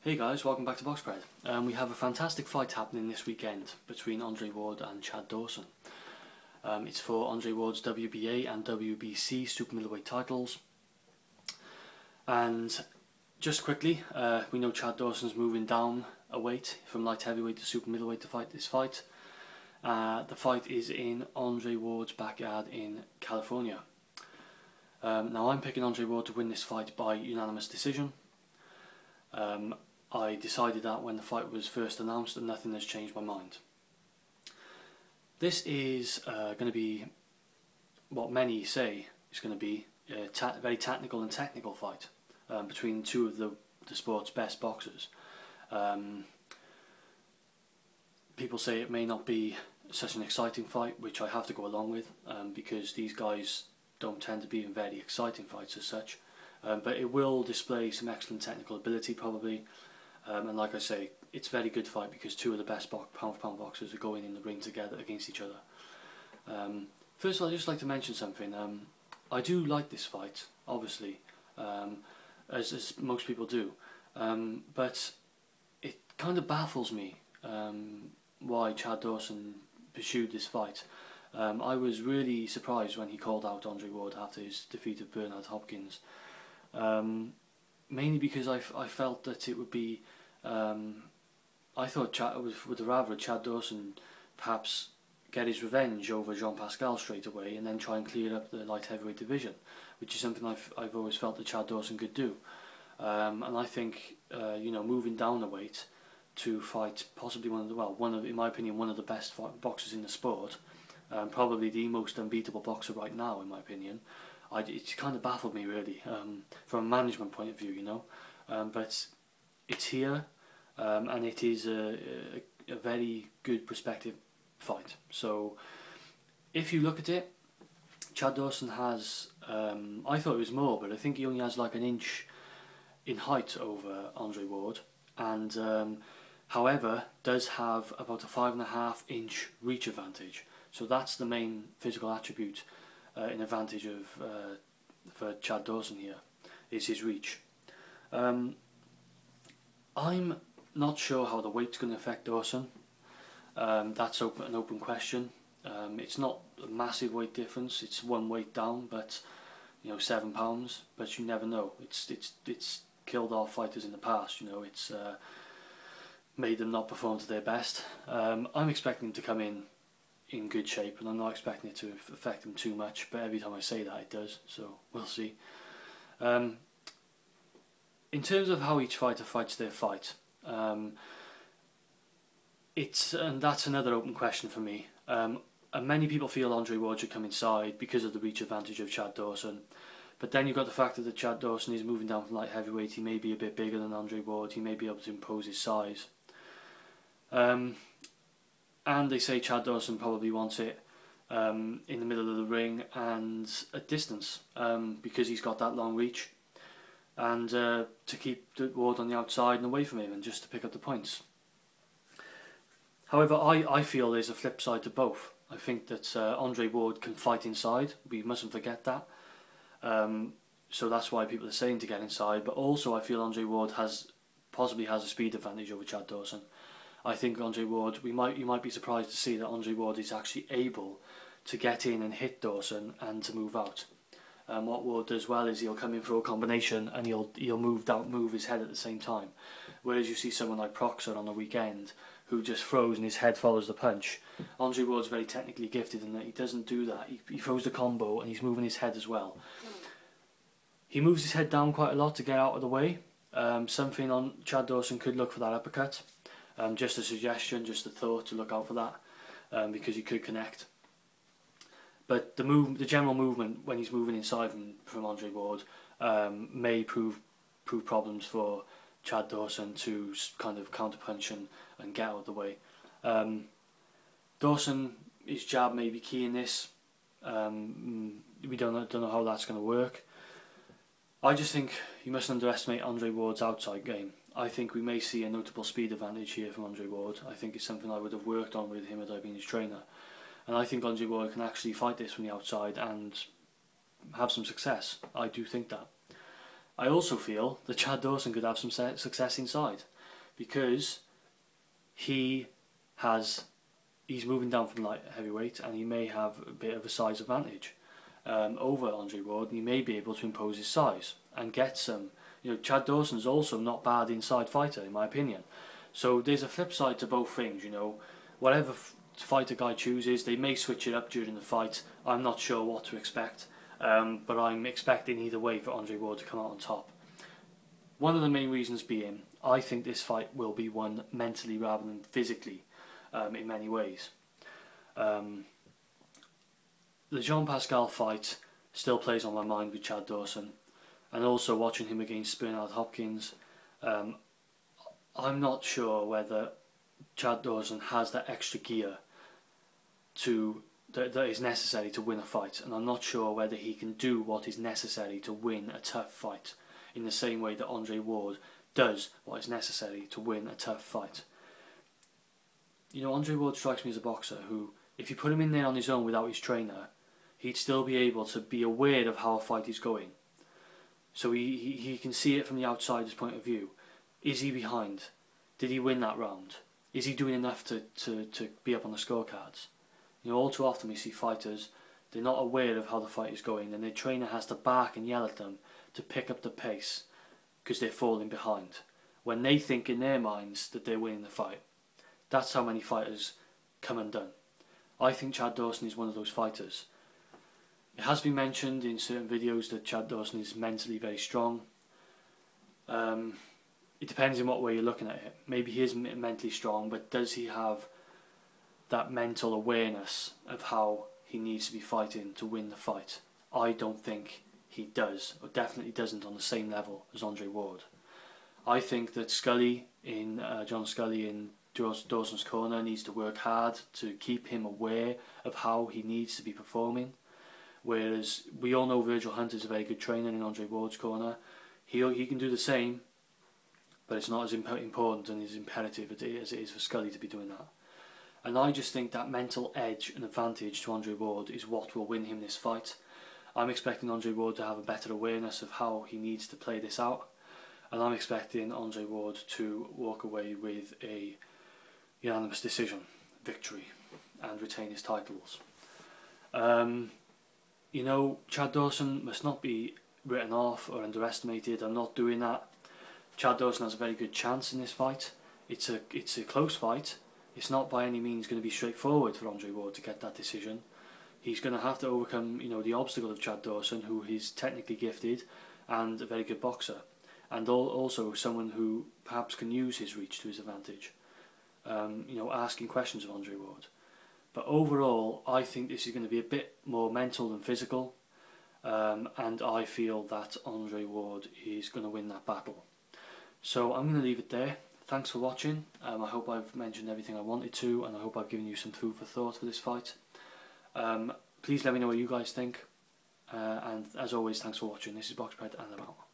Hey guys, welcome back to Boxcred. We have a fantastic fight happening this weekend between Andre Ward and Chad Dawson. It's for Andre Ward's WBA and WBC super middleweight titles. And just quickly, we know Chad Dawson's moving down a weight from light heavyweight to super middleweight to fight this fight. The fight is in Andre Ward's backyard in California. Now I'm picking Andre Ward to win this fight by unanimous decision. I decided that when the fight was first announced, and nothing has changed my mind. This is going to be what many say is going to be a very technical and technical fight between two of the sport's best boxers. People say it may not be such an exciting fight, which I have to go along with, because these guys don't tend to be in very exciting fights as such. But it will display some excellent technical ability probably, and like I say, it's a very good fight because two of the best pound for pound boxers are going in the ring together against each other. First of all, I'd just like to mention something. I do like this fight, obviously, as most people do, but it kind of baffles me why Chad Dawson pursued this fight. I was really surprised when he called out Andre Ward after his defeat of Bernard Hopkins. Mainly because I felt that it would be, I thought would rather Chad Dawson perhaps get his revenge over Jean-Pascal straight away and then try and clear up the light heavyweight division, which is something I've always felt that Chad Dawson could do. And I think you know, moving down the weight to fight possibly in my opinion, one of the best boxers in the sport, probably the most unbeatable boxer right now in my opinion. It's kind of baffled me really, from a management point of view, you know, but it's here, and it is a very good prospective fight. So if you look at it, Chad Dawson has, I thought it was more, but I think he only has like an inch in height over Andre Ward, and however does have about a 5.5 inch reach advantage. So that's the main physical attribute in advantage of for Chad Dawson here, is his reach. I'm not sure how the weight's going to affect Dawson. That's an open question. It's not a massive weight difference. It's one weight down, but you know, 7 pounds. But you never know. It's killed off fighters in the past. You know, it's made them not perform to their best. I'm expecting him to come in good shape, and I'm not expecting it to affect him too much, but every time I say that it does, so we'll see. In terms of how each fighter fights their fight, and that's another open question for me. And many people feel Andre Ward should come inside because of the reach advantage of Chad Dawson, but then you've got the fact that Chad Dawson is moving down from light heavyweight. He may be a bit bigger than Andre Ward. He may be able to impose his size. And they say Chad Dawson probably wants it in the middle of the ring and at distance, because he's got that long reach, and to keep Ward on the outside and away from him and just to pick up the points. However, I feel there's a flip side to both. I think that Andre Ward can fight inside. We mustn't forget that. So that's why people are saying to get inside. But also I feel Andre Ward possibly has a speed advantage over Chad Dawson. I think Andre Ward, you might be surprised to see that Andre Ward is actually able to get in and hit Dawson and to move out. What Ward does well is he'll come in for a combination and he'll move his head at the same time. Whereas you see someone like Proxer on the weekend who just throws and his head follows the punch. Andre Ward's very technically gifted in that he doesn't do that. He throws the combo and he's moving his head as well. He moves his head down quite a lot to get out of the way. Something on Chad Dawson could look for that uppercut. Just a suggestion, just a thought to look out for that, because he could connect. But the general movement when he's moving inside from Andre Ward may prove problems for Chad Dawson to kind of counterpunch and get out of the way. Dawson, his jab may be key in this. We don't know how that's going to work. I just think you mustn't underestimate Andre Ward's outside game. I think we may see a notable speed advantage here from Andre Ward. I think it's something I would have worked on with him had I been his trainer. And I think Andre Ward can actually fight this from the outside and have some success. I do think that. I also feel that Chad Dawson could have some success inside, because he's moving down from light heavyweight, and he may have a bit of a size advantage over Andre Ward, and he may be able to impose his size and get some. You know, Chad Dawson's also not bad inside fighter, in my opinion. So there's a flip side to both things. You know, whatever fight a guy chooses, they may switch it up during the fight. I'm not sure what to expect, but I'm expecting either way for Andre Ward to come out on top. One of the main reasons being, I think this fight will be won mentally rather than physically, in many ways. The Jean Pascal fight still plays on my mind with Chad Dawson, and also watching him against Bernard Hopkins. I'm not sure whether Chad Dawson has that extra gear that is necessary to win a fight, and I'm not sure whether he can do what is necessary to win a tough fight in the same way that Andre Ward does what is necessary to win a tough fight. You know, Andre Ward strikes me as a boxer who, if you put him in there on his own without his trainer, he'd still be able to be aware of how a fight is going. So he can see it from the outsider's point of view. Is he behind? Did he win that round? Is he doing enough to be up on the scorecards? You know, all too often we see fighters, they're not aware of how the fight is going, and their trainer has to bark and yell at them to pick up the pace because they're falling behind, when they think in their minds that they're winning the fight. That's how many fighters come undone. I think Chad Dawson is one of those fighters. It has been mentioned in certain videos that Chad Dawson is mentally very strong. It depends on what way you're looking at it. Maybe he is mentally strong, but does he have that mental awareness of how he needs to be fighting to win the fight? I don't think he does, or definitely doesn't on the same level as Andre Ward. I think that John Scully in Dawson's corner needs to work hard to keep him aware of how he needs to be performing. Whereas we all know Virgil Hunter's a very good trainer in Andre Ward's corner. He can do the same, but it's not as important and as imperative as it is for Scully to be doing that. And I just think that mental edge and advantage to Andre Ward is what will win him this fight. I'm expecting Andre Ward to have a better awareness of how he needs to play this out, and I'm expecting Andre Ward to walk away with a unanimous decision victory and retain his titles. You know, Chad Dawson must not be written off or underestimated. I'm not doing that. Chad Dawson has a very good chance in this fight. It's a close fight. It's not by any means going to be straightforward for Andre Ward to get that decision. He's going to have to overcome, you know, the obstacle of Chad Dawson, who is technically gifted and a very good boxer, and also someone who perhaps can use his reach to his advantage. You know, asking questions of Andre Ward. But overall, I think this is going to be a bit more mental than physical, and I feel that Andre Ward is going to win that battle. So I'm going to leave it there. Thanks for watching. I hope I've mentioned everything I wanted to, and I hope I've given you some food for thought for this fight. Please let me know what you guys think, and as always, thanks for watching. This is Boxbread, and I'm out.